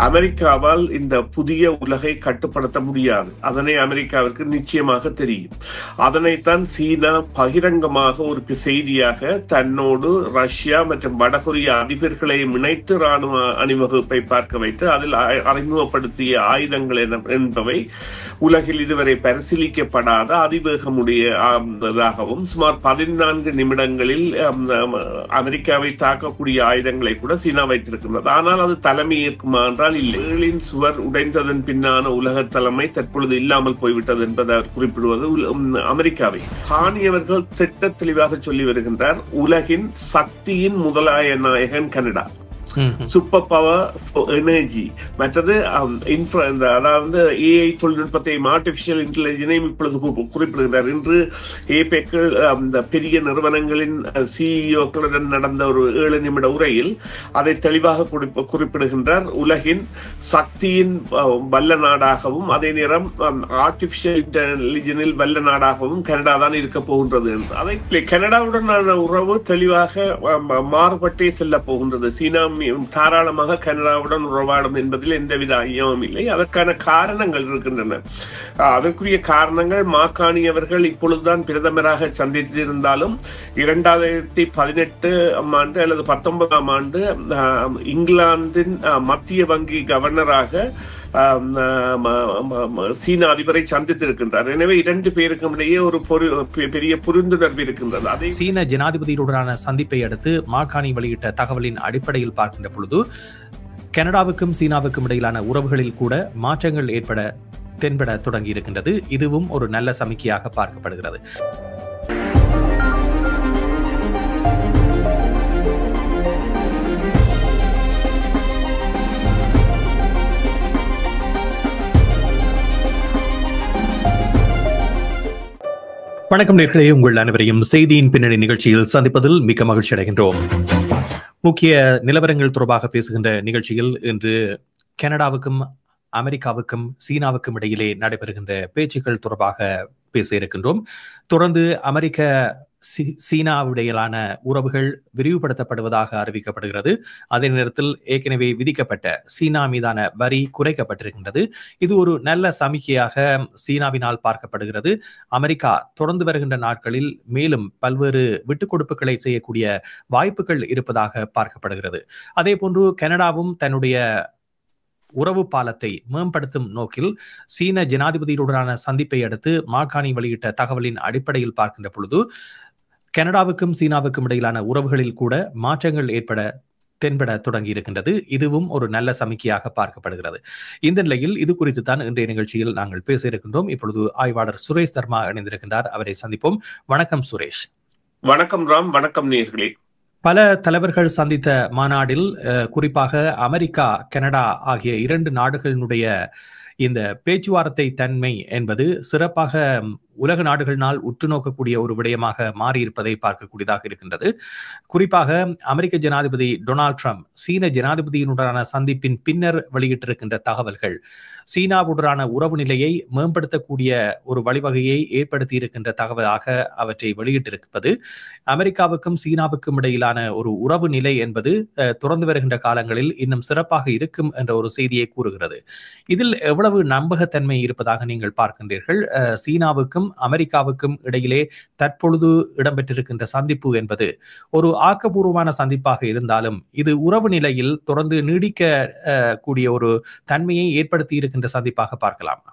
அமெரிக்காவால் இந்த புதிய உலகை கட்டுப்படுத்த முடியாது. அதனை அமெரிக்காவிற்கு நிச்சயமாக தெரியும். அதனைத்தான் சீனா பகிரங்கமாக ஒரு செய்தியாக தன்னோடு ரஷ்யா மற்றும் வடகொரிய அதிபர்களை இணைத்து ராணுவ அணிவகுப்பை பார்க்க வைத்து அதில் அறிமுகப்படுத்திய ஆயுதங்கள் என்பவை உலகில் இதுவரை பரிசீலிக்கப்படாத அதிவேகமுடையதாகவும் சுமார் 14 நிமிடங்களில் அமெரிக்காவை தாக்கக்கூடிய ஆயுதங்களை கூட சீனா வைத்திருக்கின்றது. ஆனால் அது தலைமை ஏற்குமா என்றால் இல்லை. பேர்லின் சுவர் உடைந்ததன் பின்னான உலக தலைமை தற்பொழுது இல்லாமல் போய்விட்டது என்பதை அவர் குறிப்பிடுவது அமெரிக்காவை. கானி அவர்கள் திட்ட தெளிவாக சொல்லி வருகின்றார், உலகின் சக்தியின் முதலாய நாயகன் கனடா, சூப்பர் பவர் எனர்ஜி, மற்றது அதாவது ஏஐ தொழில்நுட்பத்தையும் ஆர்டிபிஷியல் இன்டெலிஜென்ஸையும் இப்பொழுது குறிப்பிடுகிறார். இன்று ஏபெக்கில் பெரிய நிறுவனங்களின் சிஇஓக்களுடன் நடந்த ஒரு 7 நிமிட உரையில் அதை தெளிவாக குறிப்பிடுகின்றார். உலகின் சக்தியின் வல்ல நாடாகவும் அதே நேரம் ஆர்டிபிஷியல் இன்டெலிஜென்ஸில் வல்ல நாடாகவும் கனடா தான் இருக்க போகின்றது என்று. அதை கனடாவுடனான உறவு தெளிவாக மாறுபட்டே செல்ல போகின்றது. சீனா தாராளமாக கனடாவுடன் உறவாடும் என்பதில் எந்தவித ஐயமும் இல்லை. அதற்கான காரணங்கள் இருக்கின்றன. அதற்குரிய காரணங்கள் மாக்கானி அவர்கள் இப்பொழுதுதான் பிரதமராக சந்தித்திருந்தாலும் 2018 ஆண்டு அல்லது 19ஆம் ஆண்டு இங்கிலாந்தின் மத்திய வங்கி கவர்னராக சீன அதிபரை சந்தித்திருக்கின்றார். எனவே 2 பேருக்கும் இடையே ஒரு பெரிய புரிந்துணர்வு இருக்கின்றது. அதை சீன ஜனாதிபதியுடனான சந்திப்பை அடுத்து மாக்கானி வெளியிட்ட தகவலின் அடிப்படையில் பார்க்கின்ற பொழுது கனடாவுக்கும் சீனாவுக்கும் இடையிலான உறவுகளில் கூட மாற்றங்கள் தென்பட தொடங்கி இருக்கின்றது. இதுவும் ஒரு நல்ல சமிக்கையாக பார்க்கப்படுகிறது. வணக்கம் நேயர்களே, உங்கள் அனைவரையும் செய்தியின் பின்னணி நிகழ்ச்சியில் சந்திப்பதில் மிக்க மகிழ்ச்சி அடைகின்றோம். முக்கிய நிலவரங்கள் தொடர்பாக பேசுகின்ற நிகழ்ச்சியில் இன்று கனடாவுக்கும் அமெரிக்காவுக்கும் சீனாவுக்கும் இடையிலே நடைபெறுகின்ற பேச்சுக்கள் தொடர்பாக பேச இருக்கின்றோம். தொடர்ந்து அமெரிக்க சீனாவுடையிலான உறவுகள் விரிவுபடுத்தப்படுவதாக அறிவிக்கப்படுகிறது. அதே நேரத்தில் ஏற்கனவே விதிக்கப்பட்ட சீனா மீதான வரி குறைக்கப்பட்டிருக்கின்றது. இது ஒரு நல்ல சமிக்கையாக சீனாவினால் பார்க்கப்படுகிறது. அமெரிக்கா தொடர்ந்து வருகின்ற நாட்களில் மேலும் பல்வேறு விட்டுக் கொடுப்புகளை செய்யக்கூடிய வாய்ப்புகள் இருப்பதாக பார்க்கப்படுகிறது. அதே போன்று கனடாவும் தன்னுடைய உறவு பாலத்தை மேம்படுத்தும் நோக்கில் சீன ஜனாதிபதியுடனான சந்திப்பை அடுத்து மாக்கானி வெளியிட்ட தகவலின் அடிப்படையில் பார்க்கின்ற பொழுது கனடாவுக்கும் சீனாவுக்கும் இடையிலான உறவுகளில் கூட மாற்றங்கள் தென்பட தொடங்கி இருக்கின்றது. இதுவும் ஒரு நல்ல சமிக்கையாக பார்க்கப்படுகிறது. இந்த நிலையில் இது குறித்து தான் இன்றைய நிகழ்ச்சியில் நாங்கள் பேச இருக்கின்றோம். இப்பொழுது ஆய்வாளர் சுரேஷ் தர்மா இணைந்திருக்கின்றார். அவரை சந்திப்போம். வணக்கம் சுரேஷ். வணக்கம் ராம். வணக்கம் நேயர்களே. பல தலைவர்கள் சந்தித்த மாநாடில் குறிப்பாக அமெரிக்கா கனடா ஆகிய 2 நாடுகளினுடைய இந்த பேச்சுவார்த்தை தன்மை என்பது சிறப்பாக உலக நாடுகளினால் உற்று நோக்கக்கூடிய ஒரு விடயமாக மாறியிருப்பதை பார்க்கக்கூடியதாக இருக்கின்றது. குறிப்பாக அமெரிக்க ஜனாதிபதி டொனால்ட் ட்ரம்ப் சீன ஜனாதிபதியினுடனான சந்திப்பின் பின்னர் வெளியிட்டிருக்கின்ற தகவல்கள் சீனாவுடனான உறவு நிலையை மேம்படுத்தக்கூடிய ஒரு வழிவகையை ஏற்படுத்தி இருக்கின்ற தகவலாக அவற்றை வெளியிட்டிருப்பது அமெரிக்காவுக்கும் சீனாவுக்கும் இடையிலான ஒரு உறவு நிலை என்பது தொடர்ந்து வருகின்ற காலங்களில் இன்னும் சிறப்பாக இருக்கும் என்ற ஒரு செய்தியை கூறுகிறது. இதில் எவ்வளவு நம்பகத்தன்மை இருப்பதாக நீங்கள் பார்க்கின்றீர்கள்? சீனாவுக்கும் அமெரிக்காவுக்கும் இடையிலே தற்பொழுது இடம்பெற்றிருக்கின்ற சந்திப்பு என்பது ஒரு ஆக்கப்பூர்வமான சந்திப்பாக இருந்தாலும் இது உறவு நிலையில் தொடர்ந்து நீடிக்க கூடிய ஒரு தன்மையை ஏற்படுத்தி இருக்கின்ற சந்திப்பாக பார்க்கலாமா?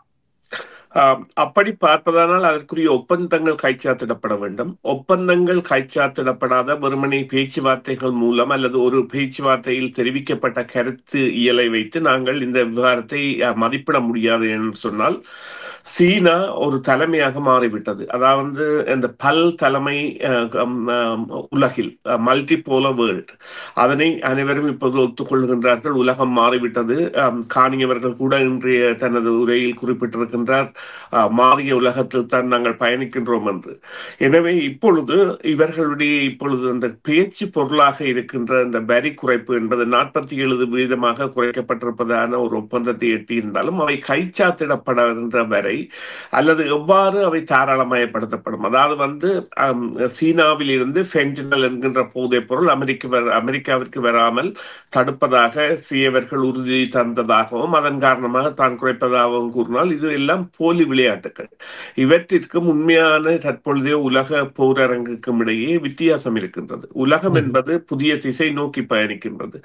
அப்படி பார்ப்பதானால் அதற்குரிய ஒப்பந்தங்கள் கைச்சாத்திடப்பட வேண்டும். ஒப்பந்தங்கள் கைச்சாத்திடப்படாத வெறுமனை பேச்சுவார்த்தைகள் மூலம் அல்லது ஒரு பேச்சுவார்த்தையில் தெரிவிக்கப்பட்ட கருத்து இயலை வைத்து நாங்கள் இந்த விவகாரத்தை மதிப்பிட முடியாது என்று சொன்னால் சீனா ஒரு தலைமையாக மாறிவிட்டது. அதாவது இந்த பல் தலைமை உலகில் மல்டிபோலர் வேர்ல்ட் அதனை அனைவரும் இப்போது ஒத்துக்கொள்கின்றார்கள். உலகம் மாறிவிட்டது. காணியவர்கள் கூட இன்றைய தனது உரையில் குறிப்பிட்டிருக்கின்றார், மாறிய உலகத்தில் தான் நாங்கள் பயணிக்கின்றோம் என்று. எனவே இப்பொழுது இப்பொழுது அந்த பேச்சு பொருளாக இருக்கின்ற இந்த வரி குறைப்பு என்பது 47% குறைக்கப்பட்டிருப்பதான ஒரு ஒப்பந்தத்தை எட்டியிருந்தாலும் அவை கைச்சாத்திடப்படுகின்ற வரை வரை அல்லது எவ்வாறு அவை தாராளமயப்படுத்தப்படும். அதாவது சீனாவில் இருந்து ஃபென்டனல் என்கின்ற போதைப் பொருள் அமெரிக்காவிற்கு வராமல் தடுப்பதாக சியவர்கள் உறுதி தந்ததாகவும் அதன் காரணமாக தான் குறைப்பதாகவும் கூறினால் இது எல்லாம் போலி விளையாட்டுகள். இவற்றிற்கும் உண்மையான தற்பொழுதைய உலக போரரங்குக்கும் இடையே வித்தியாசம் இருக்கின்றது. உலகம் என்பது புதிய திசை நோக்கி பயணிக்கின்றது.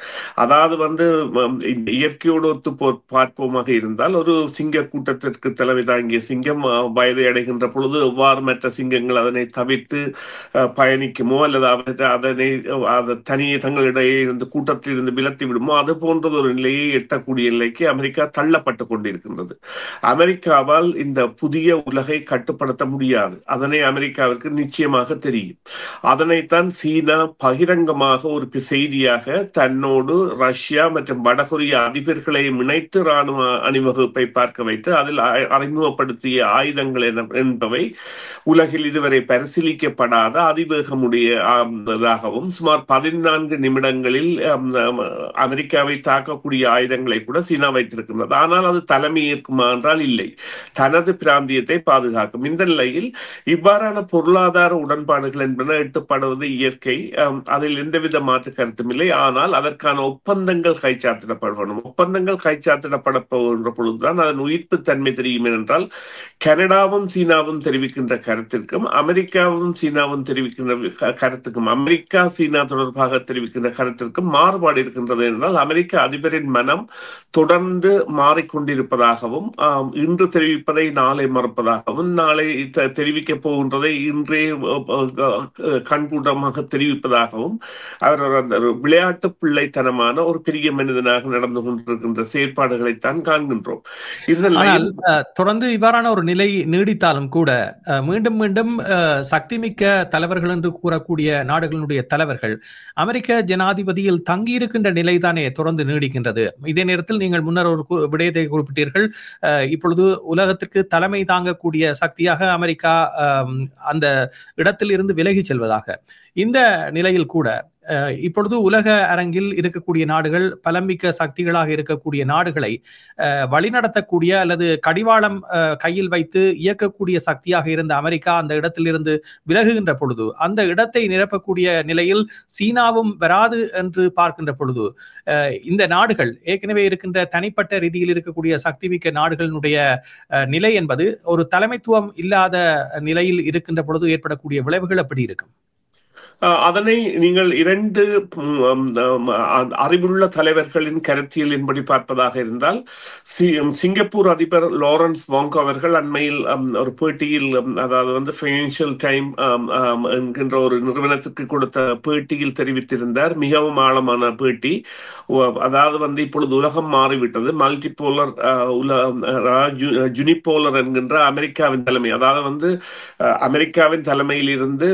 அதாவது இயற்கையோடு ஒத்து பார்ப்போமாக இருந்தால் ஒரு சிங்க கூட்டத்திற்கு தலைமை தாங்கிய சிங்கம் வயதை அடைகின்ற பொழுது எவ்வாறு மற்ற சிங்கங்கள் அதனை தவிர்த்து பயணிக்குமோ அல்லது அதனை தனியே தங்களிடையே இருந்து கூட்டத்தில் இருந்து விலத்தி விடுமோ அது போன்றது ஒரு நிலையை எட்டக்கூடிய நிலைக்கு அமெரிக்கா தள்ளப்பட்டு கொண்டிருக்கின்றது. அமெரிக்காவால் இந்த புதிய உலகை கட்டுப்படுத்த முடியாது. அதனை அமெரிக்காவிற்கு நிச்சயமாக தெரியும். அதனைத்தான் சீனா பகிரங்கமாக ஒரு செய்தியாக தன்னோடு ரஷ்யா மற்றும் வடகொரிய அதிபர்களை இணைத்து ராணுவ அணிவகுப்பை பார்க்க வைத்து அதில் அறிமுகப்படுத்திய ஆயுதங்கள் என்பவை உலகில் இதுவரை பரிசீலிக்கப்படாத அதிவேகமுடையதாகவும் சுமார் 14 நிமிடங்களில் அமெரிக்காவை தாக்கக்கூடிய ஆயுதங்களை கூட சீனா வைத்திருக்கின்றது. ஆனால் அது தலைமை ஏற்குமா என்றால் இல்லை, தனது பிராந்தியத்தை பாதுகாக்கும். இந்த நிலையில் இவ்வாறான பொருளாதார உடன்பாடுகள் என்பன எட்டப்படுவது இயற்கை, அதில் எந்தவித மாற்று கருத்தும் இல்லை. ஆனால் அதற்கான ஒப்பந்தங்கள் கைச்சாத்திடப்பட வேண்டும். ஒப்பந்தங்கள் கைச்சாத்திடப்பட போகின்ற பொழுதுதான் அதன் உயிர்ப்பு தன்மை தெரியும். என்றால் கனடாவும் சீனாவும் தெரிவிக்கின்ற கருத்திற்கும் அமெரிக்காவும் சீனாவும் தெரிவிக்கின்ற கருத்துக்கும் அமெரிக்கா சீனா தொடர்பாக தெரிவிக்கின்ற கருத்திற்கும் மாறுபாடு இருக்கின்றது. என்றால் அமெரிக்க அதிபரின் மனம் தொடர்ந்து மாறிக்கொண்டிருப்பதாகவும் இன்று தெரிவிப்பதை நாளை மறுப்பதாகவும் நாளை தெரிவிக்க போகின்றதை இன்றே கண்கூட்டமாக தெரிவிப்பதாகவும் அவர் அந்த விளையாட்டு பிள்ளைத்தனமான ஒரு பெரிய மனிதனாக நடந்து கொண்டிருக்கின்ற செயற்பாடுகளைத்தான் காண்கின்றோம். தொடர்ந்து இவ்வாறான ஒரு நிலை நீடித்தாலும் கூட மீண்டும் மீண்டும் சக்தி மிக்க தலைவர்கள் என்று கூறக்கூடிய நாடுகளுடைய தலைவர்கள் அமெரிக்க ஜனாதிபதியில் தங்கியிருக்கின்ற நிலைதானே தொடர்ந்து நீடிக்கின்றது. இதே நேரத்தில் நீங்கள் முன்னர் ஒரு விடயத்தை குறிப்பிட்டீர்கள், இப்பொழுது உலகத்திற்கு தலைமை தாங்கக்கூடிய சக்தியாக அமெரிக்கா அந்த இடத்தில் இருந்து விலகி செல்வதாக. இந்த நிலையில் கூட இப்பொழுது உலக அரங்கில் இருக்கக்கூடிய நாடுகள் பலமிக்க சக்திகளாக இருக்கக்கூடிய நாடுகளை வழிநடத்தக்கூடிய அல்லது கடிவாளம் கையில் வைத்து இயக்கக்கூடிய சக்தியாக இருந்த அமெரிக்கா அந்த இடத்திலிருந்து விலகுகின்ற பொழுது அந்த இடத்தை நிரப்பக்கூடிய நிலையில் சீனாவும் வராது என்று பார்க்கின்ற பொழுது இந்த நாடுகள் ஏற்கனவே இருக்கின்ற தனிப்பட்ட ரீதியில் இருக்கக்கூடிய சக்தி மிக்க நாடுகளினுடைய நிலை என்பது ஒரு தலைமைத்துவம் இல்லாத நிலையில் இருக்கின்ற பொழுது ஏற்படக்கூடிய விளைவுகள் எப்படி இருக்கும்? அதனை நீங்கள் இரண்டு அறிவுள்ள தலைவர்களின் கருத்தியலின்படி பார்ப்பதாக இருந்தால் சிங்கப்பூர் அதிபர் லாரன்ஸ் வாங் அவர்கள் அண்மையில் ஒரு பேட்டியில், அதாவது ஃபைனான்சியல் டைம் என்கின்ற ஒரு நிறுவனத்துக்கு கொடுத்த பேட்டியில் தெரிவித்திருந்தார். மிகவும் ஆழமான பேட்டி. அதாவது இப்பொழுது உலகம் மாறிவிட்டது. மல்டிபோலர் யூனிபோலர் என்கின்ற அமெரிக்காவின் தலைமை, அதாவது அமெரிக்காவின் தலைமையில் இருந்து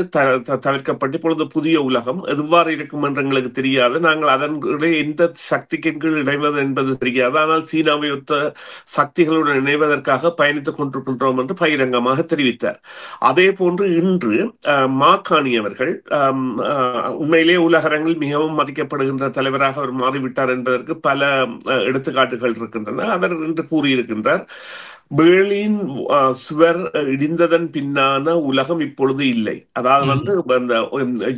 தவிர்க்கப்பட்டு இப்பொழுது புதிய உலகம் எவ்வாறு இருக்கும் என்று எங்களுக்கு தெரியாது. நாங்கள் அதனுடைய எந்த சக்திக்கு கீழ் இணைவது என்பது தெரியாது. ஆனால் சீனாவை ஒத்த சக்திகளுடன் இணைவதற்காக பயணித்துக் கொண்டிருக்கின்றோம் என்று பகிரங்கமாக தெரிவித்தார். அதே போன்று இன்று மாக்கானி அவர்கள் உண்மையிலே உலகரங்கில் மிகவும் மதிக்கப்படுகின்ற தலைவராக அவர் மாறிவிட்டார் என்பதற்கு பல எடுத்துக்காட்டுகள் இருக்கின்றன. அவர் இன்று கூறியிருக்கின்றார், பெர்லின் சுவர் இடிந்ததன் பின்னான உலகம் இப்பொழுது இல்லை. அதாவது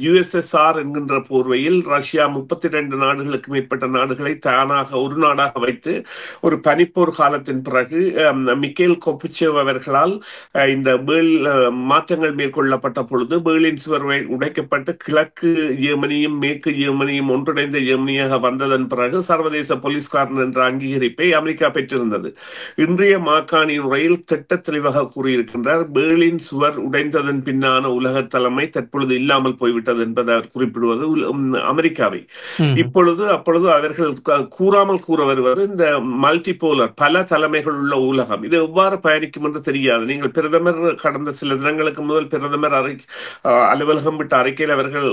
USSR என்கின்ற போர்வையில் ரஷ்யா 32 நாடுகளுக்கு மேற்பட்ட நாடுகளை தானாக ஒரு நாடாக வைத்து ஒரு பனிப்போர் காலத்தின் பிறகு மிக்கேல் கொப்புச்சேவ் அவர்களால் இந்த மாற்றங்கள் மேற்கொள்ளப்பட்ட பொழுது பெர்லின் சுவர் உடைக்கப்பட்டு கிழக்கு ஜெர்மனியும் மேற்கு ஜெர்மனியும் ஒன்றிணைந்த ஜெர்மனியாக வந்ததன் பிறகு சர்வதேச போலீஸ்காரன் என்ற அங்கீகரிப்பை அமெரிக்கா பெற்றிருந்தது. இன்றைய மாக்காணி உரையில் திட்ட தெளிவாக கூறியிருக்கின்றார், பெர்லின் சுவர் உடைந்ததன் பின்னான உலக தலைமை தற்பொழுது இல்லாமல் போய்விட்டது என்பதை அவர் குறிப்பிடுவது அமெரிக்காவை. அப்பொழுது அவர்கள் கூறாமல் கூற வருவது இந்த மல்டிபோலர் பல தலைமைகள் உள்ள உலகம் இது எவ்வாறு பயணிக்கும் என்று தெரியாது. நீங்கள் பிரதமர் கடந்த சில தினங்களுக்கு முதல் பிரதமர் அலுவலகம் விட்ட அறிக்கையில் அவர்கள்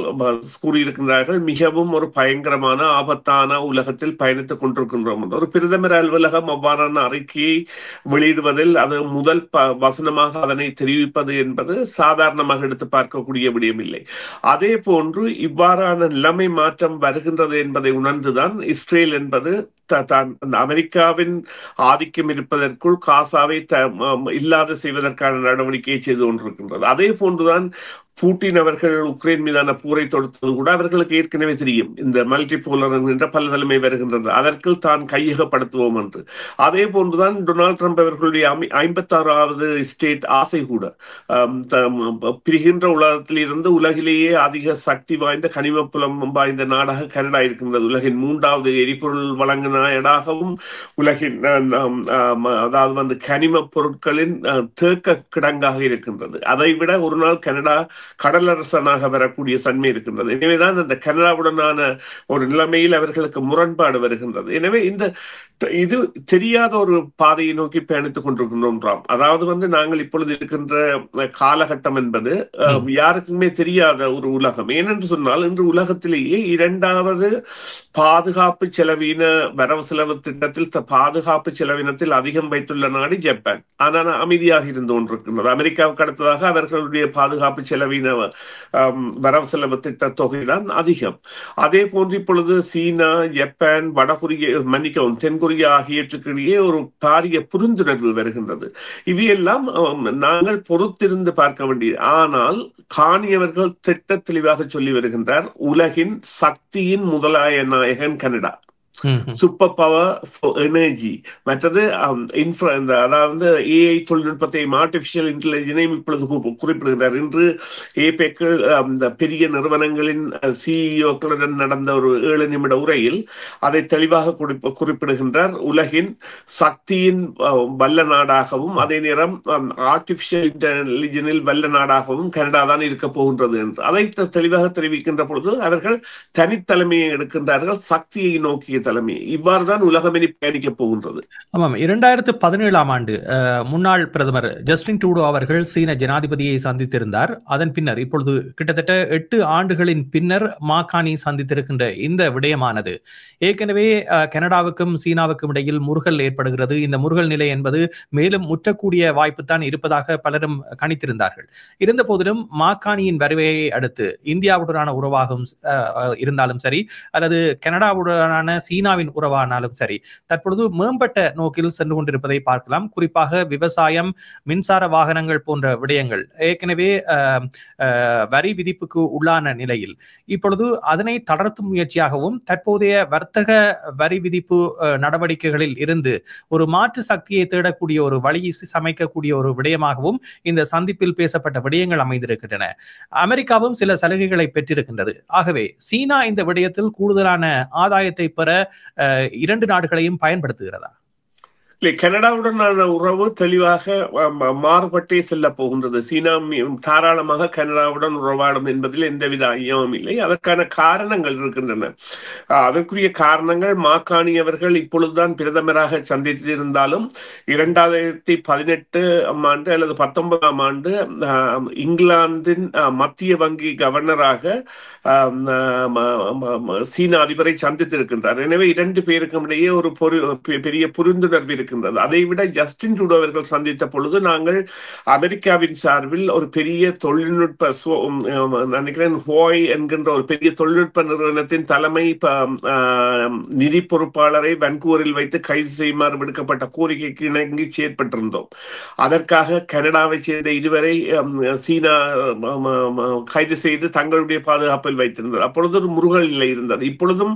கூறியிருக்கின்றார்கள், மிகவும் ஒரு பயங்கரமான ஆபத்தான உலகத்தில் பயணித்துக் கொண்டிருக்கின்றோம். ஒரு பிரதமர் அலுவலகம் அவ்வாறான அறிக்கையை வெளியிடுவதில் அது முதல் வசனமாக அதனை தெரிவிப்பது என்பது சாதாரணமாக எடுத்து பார்க்கக்கூடிய விடயம் இல்லை. அதே போன்று இவ்வாறான நிலைமை மாற்றம் வருகின்றது என்பதை உணர்ந்துதான் இஸ்ரேல் என்பது அந்த அமெரிக்காவின் ஆதிக்கம் இருப்பதற்குள் காசாவை இல்லாத செய்வதற்கான நடவடிக்கையை செய்து கொண்டிருக்கின்றது. அதே போன்றுதான் பூட்டின் அவர்கள் உக்ரைன் மீதான போரை தொடுத்தது கூட அவர்களுக்கு ஏற்கனவே தெரியும். இந்த மல்டிபோலர் என்கின்ற பலதலைமை வருகின்றது, அதற்கு தான் கையகப்படுத்துவோம் என்று. அதே போன்றுதான் டொனால்ட் ட்ரம்ப் அவர்களுடைய 56வது ஸ்டேட் ஆசை கூட பிரிகின்ற உலகத்தில் இருந்து உலகிலேயே அதிக சக்தி வாய்ந்த கனிம புலம் வாய்ந்த நாடாக கனடா இருக்கின்றது. உலகின் 3வது எரிபொருள் வழங்கு நாடாகவும் உலகின் அதாவது கனிம பொருட்களின் தேக்க கிடங்காக இருக்கின்றது. அதை விட ஒரு நாள் கனடா கடலரசனாக வரக்கூடிய தன்மை இருக்கின்றது. எனவேதான் அந்த கனடாவுடனான ஒரு நிலைமையில் அவர்களுக்கு முரண்பாடு வருகின்றது. எனவே இது தெரியாத ஒரு பாதையை நோக்கி பயணித்துக் கொண்டிருக்கின்றோம். அதாவது நாங்கள் இப்பொழுது இருக்கின்ற காலகட்டம் என்பது யாருக்குமே தெரியாத ஒரு உலகம். ஏனென்று சொன்னால் இன்று உலகத்திலேயே 2வது பாதுகாப்பு செலவின வரவு செலவு திட்டத்தில் பாதுகாப்பு செலவினத்தில் அதிகம் வைத்துள்ள நாடு ஜப்பான். ஆனால் அமைதியாக இருந்து கொண்டிருக்கின்றது. அமெரிக்காவுக்கு அடுத்ததாக அவர்களுடைய பாதுகாப்பு செலவின வரவு செலவு திட்ட தொகைதான் அதிகம். அதே போன்று இப்பொழுது சீனா, ஜப்பான், தென்கொரியா ஆகியவற்றுக்கிடையே ஒரு பாரிய புரிந்துணர்வு வருகின்றது. இவையெல்லாம் நாங்கள் பொறுத்திருந்து பார்க்க வேண்டியது. ஆனால் காணியவர்கள் திட்ட தெளிவாக சொல்லி வருகின்றார், உலகின் சக்தியின் முதலாய நாயகன் Canada, super power for energy. மற்றது அதாவது ஏஐ தொழில்நுட்பத்தையும் ஆர்டிபிஷியல் இன்டெலிஜென்ஸையும் இப்பொழுது குறிப்பிடுகிறார். இன்று ஏபெக்கில் பெரிய நிறுவனங்களின் சிஇஓக்களுடன் நடந்த ஒரு 7 நிமிட உரையில் அதை தெளிவாக குறிப்பிடுகின்றார். உலகின் சக்தியின் வல்ல நாடாகவும் அதே நேரம் ஆர்டிபிஷியல் இன்டெலிஜென்ஸில் வல்ல நாடாகவும் கனடா தான் இருக்க போகின்றது என்று அதை தெளிவாக தெரிவிக்கின்ற பொழுது அவர்கள் தனித்தலைமையை எடுக்கின்றார்கள், சக்தியை நோக்கிய தலைமை. இவ்வாறுதான் உலகம் இனி பயணிக்க போகின்றது. ஆமாம், 2017ஆம் ஆண்டு முன்னாள் பிரதமர் ஜஸ்டின் ட்ரூடோ அவர்கள் சீன ஜனாதிபதியை சந்தித்திருந்தார். அதன் பின்னர் இப்பொழுது கிட்டத்தட்ட 8 ஆண்டுகளின் பின்னர் மாகாணி சந்தித்திருக்கின்ற இந்த விடயமானது ஏற்கனவே கனடாவுக்கும் சீனாவுக்கும் இடையில் முறுகல் ஏற்படுகிறது. இந்த முறுகல் நிலை என்பது மேலும் முற்றக்கூடிய வாய்ப்புத்தான் இருப்பதாக பலரும் கணித்திருந்தார்கள். இருந்த போதிலும் மாகாணியின் வருகையை அடுத்து இந்தியாவுடனான உறவாகவும் இருந்தாலும் சரி அல்லது கனடாவுடனான சீனாவின் உறவானாலும் சரி தற்பொழுது மேம்பட்ட நோக்கில் சென்று கொண்டிருப்பதை பார்க்கலாம். குறிப்பாக விவசாயம், மின்சார வாகனங்கள் போன்ற விடயங்கள் ஏற்கனவே வரி விதிப்புக்கு உள்ளான நிலையில் இப்பொழுது அதனை தளர்த்தும் முயற்சியாகவும் தற்போதைய வர்த்தக வரி விதிப்பு நடவடிக்கைகளில் இருந்து ஒரு மாற்று சக்தியை தேடக்கூடிய ஒரு வழியை சமைக்கக்கூடிய ஒரு விடயமாகவும் இந்த சந்திப்பில் பேசப்பட்ட விடயங்கள் அமைந்திருக்கின்றன. அமெரிக்காவும் சில சலுகைகளை பெற்றிருக்கின்றது. ஆகவே சீனா இந்த விடயத்தில் கூடுதலான ஆதாயத்தை பெற 2 நாடுகளையும் பயன்படுத்துகிறதா? இல்லை, கனடாவுடனான உறவு தெளிவாக மாறுபட்டே செல்ல போகின்றது. சீனா தாராளமாக கனடாவுடன் உறவாடும் என்பதில் எந்தவித ஐயமும் இல்லை. அதற்கான காரணங்கள் இருக்கின்றன. அதற்குரிய காரணங்கள் மாகாணி அவர்கள் இப்பொழுதுதான் பிரதமராக சந்தித்திருந்தாலும் 2018 ஆண்டு அல்லது 19ஆம் ஆண்டு இங்கிலாந்தின் மத்திய வங்கி கவர்னராக சீன அதிபரை சந்தித்திருக்கின்றார். எனவே 2 பேருக்கும் இடையே ஒரு பெரிய புரிந்துணர்வு இருக்கின்றது. அதைவிட ஜஸ்டின் ட்ரூடோ அவர்கள் சந்தித்த பொழுது நாங்கள் அமெரிக்காவின் சார்பில் ஒரு பெரிய தொழில்நுட்ப நினைக்கிறேன் ஹோய் என்கின்ற ஒரு பெரிய தொழில்நுட்ப நிறுவனத்தின் தலைமை நிதி பொறுப்பாளரை வான்கூவரில் வைத்து கைது செய்யுமாறு விடுக்கப்பட்ட கோரிக்கைக்கு இணங்கி செயற்பட்டிருந்தோம். அதற்காக கனடாவை சேர்ந்த 2 பேரை சீனா கைது செய்து தங்களுடைய பாதுகாப்பில் வைத்திருந்தது. அப்பொழுது ஒரு முருகல் நிலை இருந்தது. இப்பொழுதும்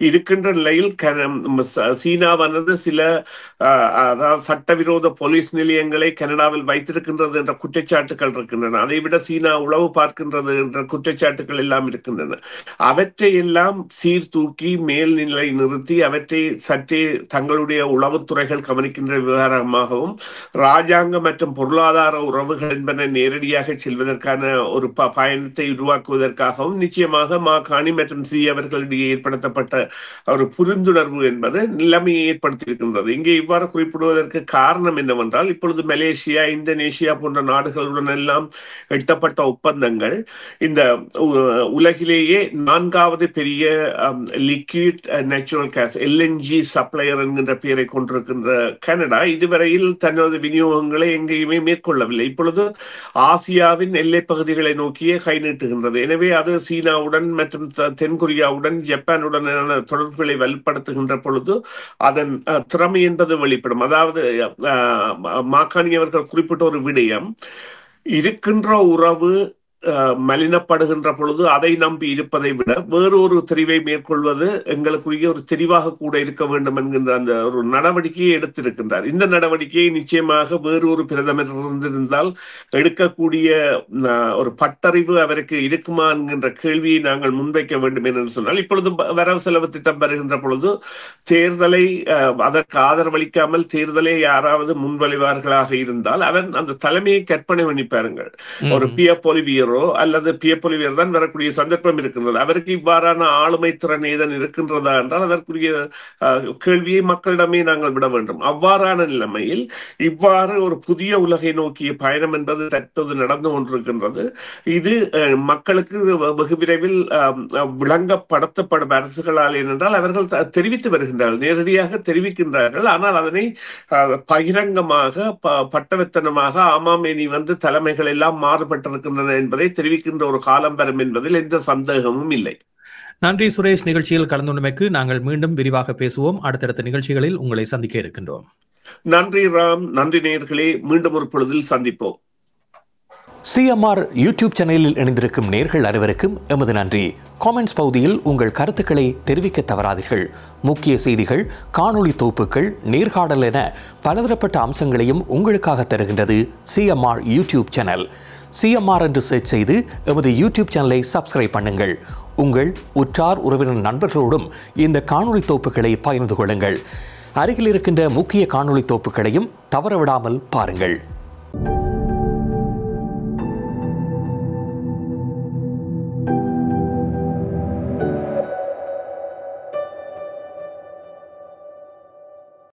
இருக்கின்ற நிலையில் சீனாவானது சில அதாவது சட்டவிரோத போலீஸ் நிலையங்களை கனடாவில் வைத்திருக்கின்றது என்ற குற்றச்சாட்டுகள் இருக்கின்றன. அதைவிட சீனா உளவு பார்க்கின்றது என்ற குற்றச்சாட்டுகள் எல்லாம் இருக்கின்றன. அவற்றை எல்லாம் சீர்தூக்கி மேல்நிலை நிறுத்தி அவற்றை சற்றே தங்களுடைய உளவுத்துறைகள் கவனிக்கின்ற விவகாரமாகவும் ராஜாங்க மற்றும் பொருளாதார உறவுகள் என்பன நேரடியாக செல்வதற்கான ஒரு பயணத்தை உருவாக்குவதற்காகவும் நிச்சயமாக மாகாணி மற்றும் சி அவர்களிடையே ஏற்படுத்தப்பட்ட ஒரு புரிந்துணர்வு என்பது நிலைமையை ஏற்படுத்தியிருக்கின்றது. இங்கே இவ்வாறு குறிப்பிடுவதற்கு காரணம் என்னவென்றால், இப்பொழுது மலேசியா, இந்தோனேஷியா போன்ற நாடுகளுடன் எல்லாம் எட்டப்பட்ட ஒப்பந்தங்கள் இந்த உலகிலேயே 4வது பெரிய liquid natural gas LNG supplier என்கின்ற பெயரை கொண்டிருக்கின்ற கனடா இதுவரையில் தனது விநியோகங்களை எங்கேயுமே மேற்கொள்ளவில்லை. இப்பொழுது ஆசியாவின் எல்லை பகுதிகளை நோக்கியே கை நீட்டுகின்றது. எனவே அது சீனாவுடன் மற்றும் தென்கொரியாவுடன் ஜப்பானுடனான தொடர்புகளை வலுப்படுத்துகின்ற பொழுது அதன் திறமை என்பது வெளிப்படும். அதாவது மாக்கானி அவர்கள் குறிப்பிட்ட ஒரு விடயம், இருக்கின்ற உறவு மலினப்படுகின்ற பொழுது அதை நம்பி இருப்பதை விட வேறொரு தெரிவை மேற்கொள்வது எங்களுக்குரிய ஒரு தெரிவாக கூட இருக்க வேண்டும் என்கின்ற அந்த ஒரு நடவடிக்கையை எடுத்திருக்கின்றார். இந்த நடவடிக்கையை நிச்சயமாக வேறொரு பிரதமர் இருந்திருந்தால் எடுக்கக்கூடிய ஒரு பட்டறிவு அவருக்கு இருக்குமா என்கின்ற கேள்வியை நாங்கள் முன்வைக்க வேண்டும் என்று சொன்னால், இப்பொழுது வரவு செலவு திட்டம் வருகின்ற பொழுது தேர்தலை அதற்கு ஆதரவளிக்காமல் தேர்தலை யாராவது முன்வழிவார்களாக இருந்தால் அவன் அந்த தலைமையை கற்பனை பண்ணி பாருங்கள். ஒரு பியர் பொலிவியரோ அல்லது பியப்பொலிவியர் தான் வரக்கூடிய சந்தர்ப்பம் இருக்கின்றது. அவருக்கு இவ்வாறான ஆளுமை திறன் ஏதன் இருக்கின்றதா என்றால் அதற்குரிய கேள்வியை மக்களிடமே நாங்கள் விட வேண்டும். அவ்வாறான நிலைமையில் இவ்வாறு ஒரு புதிய உலகை நோக்கிய பயணம் என்பது தற்போது நடந்து கொண்டிருக்கின்றது. இது மக்களுக்கு வெகு விரைவில் விளங்கப்படுத்தப்படும் அரசுகளால் ஏனென்றால் அவர்கள் தெரிவித்து வருகின்றார்கள், நேரடியாக தெரிவிக்கின்றார்கள். ஆனால் அதனை பகிரங்கமாக பட்டவர்த்தனமாக ஆமாம் இனி தலைமைகள் எல்லாம் மாறுபட்டிருக்கின்றன என்பதை தெரிவிக்கின்ற ஒரு காலம் வரும் என்பதில் எந்த சந்தேகமும் இல்லை. நன்றி சுரேஷ். நிகழ்ச்சியில் கலந்துள்ளமைக்கு நாங்கள் மீண்டும் விரிவாக பேசுவோம். அடுத்தடுத்த நிகழ்ச்சிகளில் உங்களை சந்திக்க இருக்கின்றோம். நன்றி ராம். நன்றி நேயர்களே. மீண்டும் ஒரு பொழுதில் சந்திப்போம். CMR யூடியூப் சேனலில் இணைந்திருக்கும் நேயர்கள் அனைவருக்கும் எமது நன்றி. காமெண்ட்ஸ் பகுதியில் உங்கள் கருத்துக்களை தெரிவிக்க தவறாதீர்கள். முக்கிய செய்திகள், காணொளி தொகுப்புகள், நேர்காணல் என பலதரப்பட்ட அம்சங்களையும் உங்களுக்காக தருகின்றது CMR யூடியூப் சேனல். CMR என்று சர்ச் செய்து எமது யூடியூப் சேனலை சப்ஸ்கிரைப் பண்ணுங்கள். உங்கள் உற்றார் உறவினர் நண்பர்களோடும் இந்த காணொளி தொகுப்புகளை பகிர்ந்து கொள்ளுங்கள். அருகில் இருக்கின்ற முக்கிய காணொளி தொகுப்புகளையும் தவறவிடாமல் பாருங்கள்.